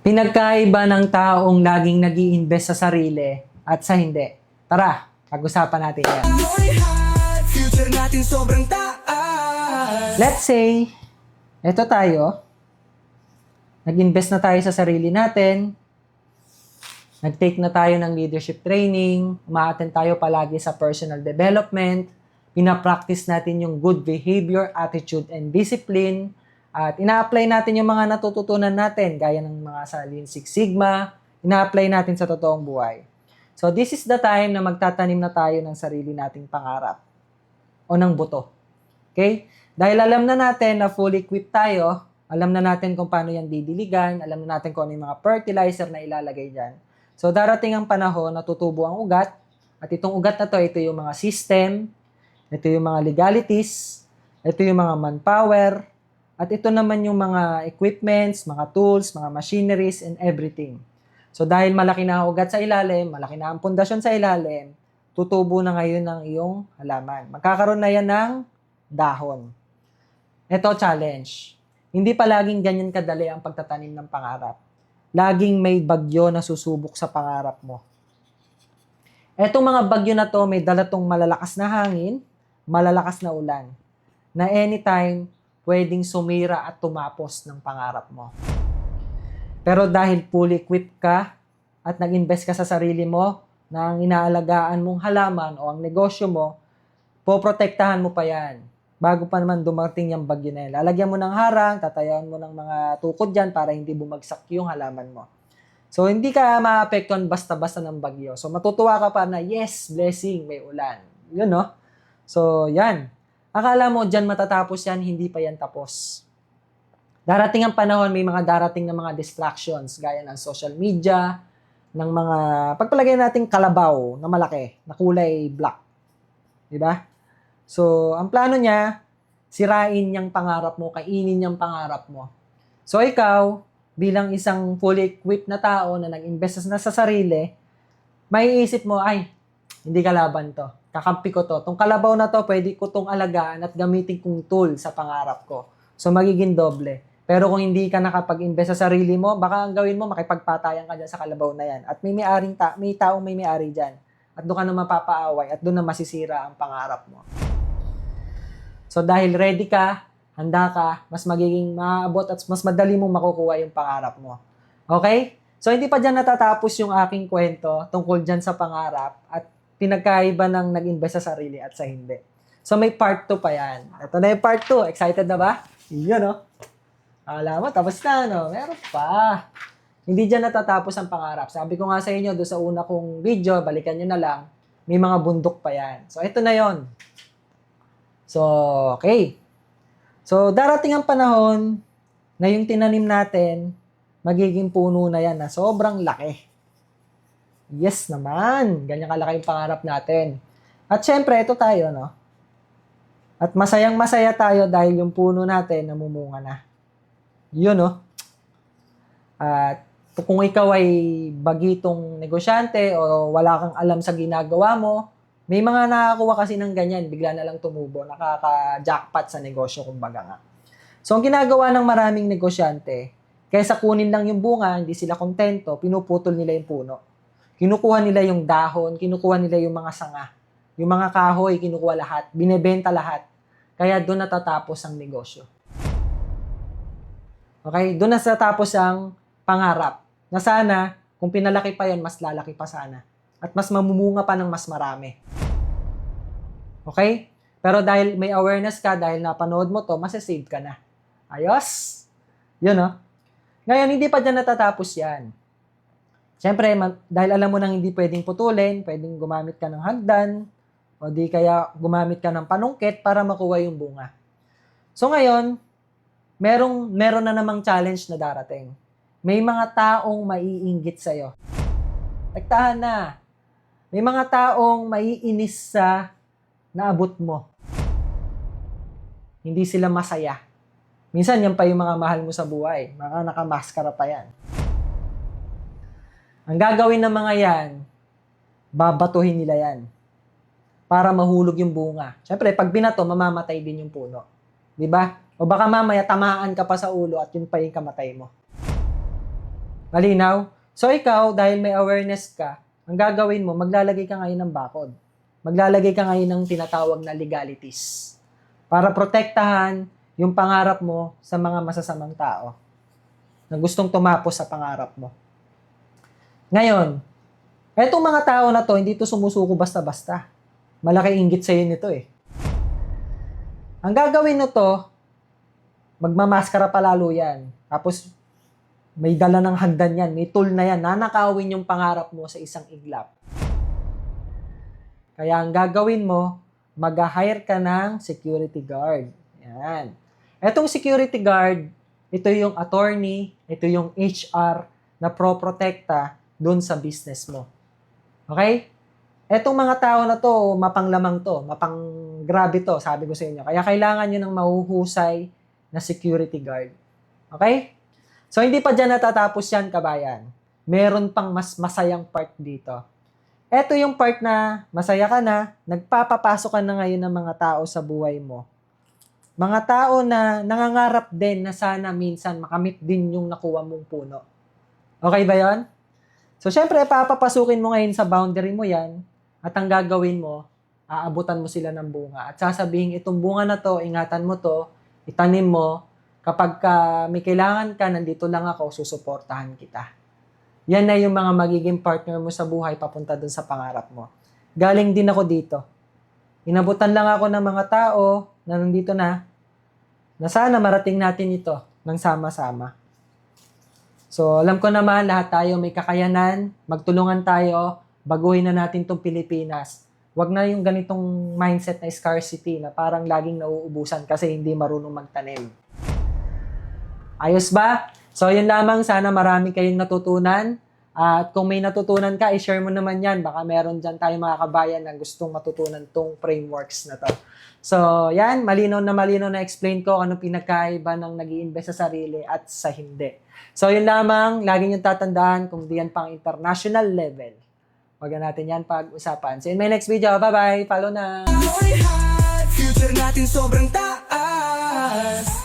Pinagkaiba ng taong laging nag-i-invest sa sarili at sa hindi. Tara, pag-usapan natin yan. Future natin sobrang taas. Let's say, eto tayo, nag-invest na tayo sa sarili natin, nag-take na tayo ng leadership training, umaattend tayo palagi sa personal development, pinapractice natin yung good behavior, attitude, and discipline, at ina-apply natin yung mga natututunan natin, gaya ng mga sa Lean Six Sigma, ina-apply natin sa totoong buhay. So this is the time na magtatanim na tayo ng sarili nating pangarap o ng buto. Okay? Dahil alam na natin na fully equipped tayo, alam na natin kung paano yan didiligan, alam na natin kung ano yung mga fertilizer na ilalagay dyan. So darating ang panahon na tutubo ang ugat, at itong ugat na to, ito yung mga system, ito yung mga legalities, ito yung mga manpower, at ito naman yung mga equipments, mga tools, mga machineries, and everything. So dahil malaki na ang ugat sa ilalim, malaki na ang pundasyon sa ilalim, tutubo na ngayon ang iyong halaman. Magkakaroon na yan ng dahon. Ito challenge. Hindi palaging ganyan kadali ang pagtatanim ng pangarap. Laging may bagyo na susubok sa pangarap mo. Etong mga bagyo na to, may dala tong malalakas na hangin, malalakas na ulan, na anytime, pwedeng sumira at tumapos ng pangarap mo. Pero dahil fully equipped ka at nag-invest ka sa sarili mo na ang inaalagaan mong halaman o ang negosyo mo, poprotektahan mo pa yan. Bago pa naman dumating yung bagyo na yan. Lalagyan mo ng harang, tatayan mo ng mga tukod dyan para hindi bumagsak yung halaman mo. So, hindi ka maapektuhan basta-basta ng bagyo. So, matutuwa ka pa na, yes, blessing, may ulan. Yun, no? So, yan. Akala mo dyan matatapos yan, hindi pa yan tapos. Darating ang panahon, may mga darating na mga distractions, gaya ng social media, ng mga, pagpalagay natin kalabaw na malaki, na kulay black. Diba? So, ang plano niya, sirain niyang pangarap mo, kainin niyang pangarap mo. So, ikaw, bilang isang fully equipped na tao na nag-invest na sa sarili, may isip mo, ay, hindi kalaban to. Kakampi ko to. Tong kalabaw na to, pwede ko tong alagaan at gamitin kong tool sa pangarap ko. So, magiging doble. Pero kung hindi ka nakapag-invest sa sarili mo, baka ang gawin mo, makipagpatayan ka dyan sa kalabaw na yan. At may taong may may-ari dyan. At doon ka na mapapaaway at doon na masisira ang pangarap mo. So, dahil ready ka, handa ka, mas magiging maabot at mas madali mong makukuha yung pangarap mo. Okay? So, hindi pa dyan natatapos yung aking kwento tungkol dyan sa pangarap at pinagkaiba ng nag-invest sa sarili at sa hindi. So, may part 2 pa yan. Ito na yung part 2. Excited na ba? Yun, no? Alam mo, tapos na, no? Meron pa. Hindi dyan natatapos ang pangarap. Sabi ko nga sa inyo, doon sa una kong video, balikan nyo na lang, may mga bundok pa yan. So, ito na yon. So, okay. So, darating ang panahon na yung tinanim natin, magiging puno na yan na sobrang laki. Yes naman. Ganyan kalaki yung pangarap natin. At syempre, ito tayo, no? At masayang-masaya tayo dahil yung puno natin namumunga na. Yun, no? At kung ikaw ay bagitong negosyante o wala kang alam sa ginagawa mo, may mga nakakuha kasi ng ganyan, bigla na lang tumubo, nakaka-jackpot sa negosyo, kumbaga nga. So, ang ginagawa ng maraming negosyante, kaysa kunin lang yung bunga, hindi sila kontento, pinuputol nila yung puno. Kinukuha nila yung dahon, kinukuha nila yung mga sanga. Yung mga kahoy, kinukuha lahat. Binebenta lahat. Kaya doon natatapos ang negosyo. Okay? Doon natatapos ang pangarap. Na sana, kung pinalaki pa yon, mas lalaki pa sana. At mas mamumunga pa ng mas marami. Okay? Pero dahil may awareness ka, dahil napanood mo to, masasave ka na. Ayos? Yun, no? Ngayon, hindi pa dyan natatapos yan. Siyempre, dahil alam mo nang hindi pwedeng putulin, pwedeng gumamit ka ng hagdan, o di kaya gumamit ka ng panungkit para makuha yung bunga. So ngayon, meron na namang challenge na darating. May mga taong maiinggit sa'yo. Tektahan na. May mga taong maiinis sa naabot mo. Hindi sila masaya. Minsan, yan pa yung mga mahal mo sa buhay. Mga nakamaskara pa yan. Ang gagawin ng mga yan, babatuhin nila yan para mahulog yung bunga. Siyempre, pag binato, mamamatay din yung puno. Di ba? O baka mamaya tamaan ka pa sa ulo at yun pa yung kamatay mo. Malinaw? So ikaw, dahil may awareness ka, ang gagawin mo, maglalagay ka ngayon ng bakod. Maglalagay ka ngayon ng tinatawag na legalities para protektahan yung pangarap mo sa mga masasamang tao na gustong tumapos sa pangarap mo. Ngayon, etong mga tao na to, hindi to sumusuko basta-basta. Malaki inggit sa'yo nito eh. Ang gagawin nyo to, magmamaskara pa lalo yan. Tapos, may dala ng hagdan yan, may tool na yan, nanakawin yung pangarap mo sa isang iglap. Kaya ang gagawin mo, mag-hire ka ng security guard. Yan. Etong security guard, ito yung attorney, ito yung HR na pro-protekta doon sa business mo. Okay? Etong mga tao na to, mapanglamang to, mapanggrabe to, sabi ko sa inyo. Kaya kailangan nyo ng mahuhusay na security guard. Okay? So, hindi pa dyan natatapos yan, kabayan. Meron pang mas masayang part dito. Ito yung part na masaya ka na, nagpapapasok ka na ngayon ng mga tao sa buhay mo. Mga tao na nangangarap din na sana minsan makamit din yung nakuha mong puno. Okay ba yon? So, syempre, papapasukin mo ngayon sa boundary mo yan at ang gagawin mo, aabutan mo sila ng bunga. At sasabihin, itong bunga na to, ingatan mo to, itanim mo, kapag may kailangan ka, nandito lang ako, susuportahan kita. Yan na yung mga magiging partner mo sa buhay papunta dun sa pangarap mo. Galing din ako dito. Inabutan lang ako ng mga tao na nandito na sana marating natin ito ng sama-sama. So, alam ko naman, lahat tayo may kakayanan, magtulungan tayo, baguhin na natin tong Pilipinas. Huwag na yung ganitong mindset na scarcity na parang laging nauubusan kasi hindi marunong magtanim. Ayos ba? So, yun lamang. Sana marami kayong natutunan. At kung may natutunan ka, i-share mo naman yan. Baka meron dyan tayong mga kabayan na gustong matutunan tong frameworks na to. So, yan. Malinaw na explain ko ano pinagkaiba ng nag-i-invest sa sarili at sa hindi. So, yun lamang. Lagi nyo tatandaan kung di yan pang international level. Huwag na natin yan pag-usapan. So, in my next video, bye-bye. Follow na! Future natin sobrang taas.